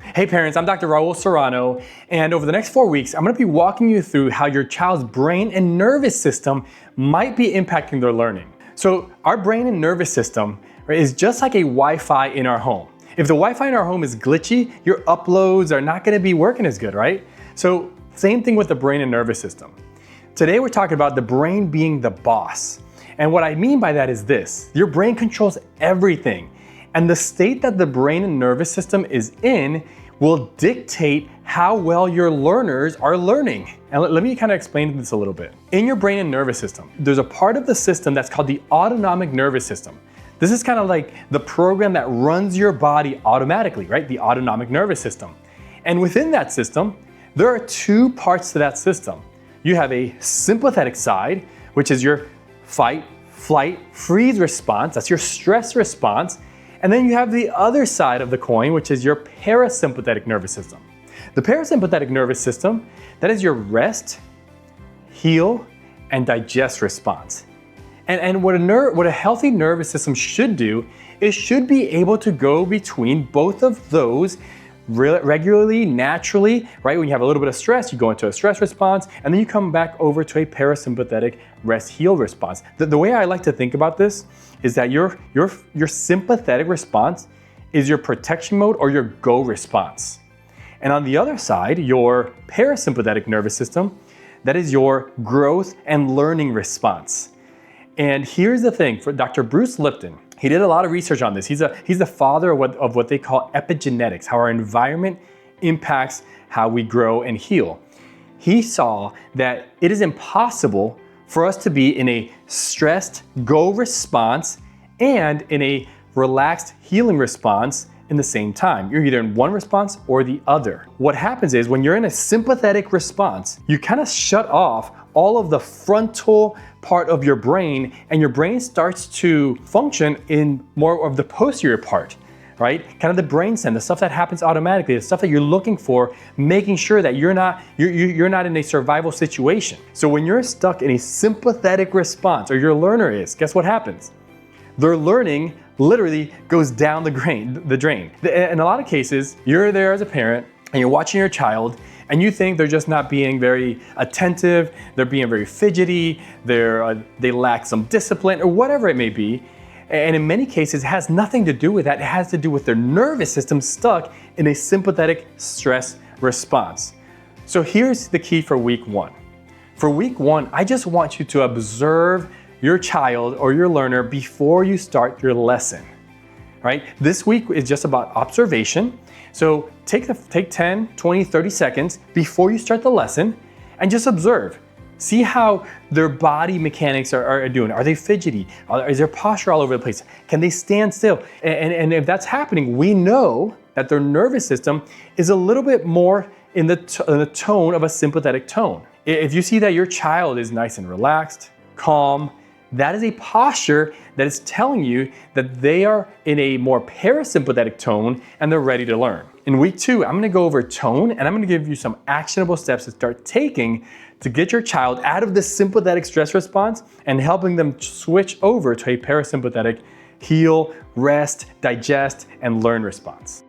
Hey parents, I'm Dr. Raul Serrano, and over the next 4 weeks, I'm going to be walking you through how your child's brain and nervous system might be impacting their learning. So our brain and nervous system, right, is just like a Wi-Fi in our home. If the Wi-Fi in our home is glitchy, your uploads are not going to be working as good, right? So same thing with the brain and nervous system. Today we're talking about the brain being the boss. And what I mean by that is this: your brain controls everything. And the state that the brain and nervous system is in will dictate how well your learners are learning. And let me kind of explain this a little bit. In your brain and nervous system, there's a part of the system that's called the autonomic nervous system. This is kind of like the program that runs your body automatically, right? The autonomic nervous system. And within that system, there are two parts to that system. You have a sympathetic side, which is your fight, flight, freeze response. That's your stress response. And then you have the other side of the coin, which is your parasympathetic nervous system. The parasympathetic nervous system, that is your rest, heal, and digest response. And what a healthy nervous system should do is should be able to go between both of those regularly, naturally, right? When you have a little bit of stress, you go into a stress response, and then you come back over to a parasympathetic rest heal response. The way I like to think about this is that your sympathetic response is your protection mode or your go response. And on the other side, your parasympathetic nervous system, that is your growth and learning response. And here's the thing, for Dr. Bruce Lipton, he did a lot of research on this. He's the father of what they call epigenetics, how our environment impacts how we grow and heal. He saw that it is impossible for us to be in a stressed go response and in a relaxed healing response in the same time. You're either in one response or the other. What happens is when you're in a sympathetic response, you kind of shut off all of the frontal part of your brain, and your brain starts to function in more of the posterior part, right? Kind of the brainstem, the stuff that happens automatically, the stuff that you're looking for, making sure that you're not in a survival situation. So when you're stuck in a sympathetic response, or your learner is, guess what happens? Their learning literally goes down the drain. In a lot of cases, you're there as a parent and you're watching your child and you think they're just not being very attentive, they're being very fidgety, they lack some discipline or whatever it may be. And in many cases, it has nothing to do with that. It has to do with their nervous system stuck in a sympathetic stress response. So here's the key for week one. For week one, I just want you to observe your child or your learner before you start your lesson, right? This week is just about observation. So take 10, 20, 30 seconds before you start the lesson and just observe. See how their body mechanics are doing. Are they fidgety? Is their posture all over the place? Can they stand still? And if that's happening, we know that their nervous system is a little bit more in the tone of a sympathetic tone. If you see that your child is nice and relaxed, calm, that is a posture that is telling you that they are in a more parasympathetic tone and they're ready to learn. In week two, I'm gonna go over tone and I'm gonna give you some actionable steps to start taking to get your child out of the sympathetic stress response and helping them switch over to a parasympathetic heal, rest, digest, and learn response.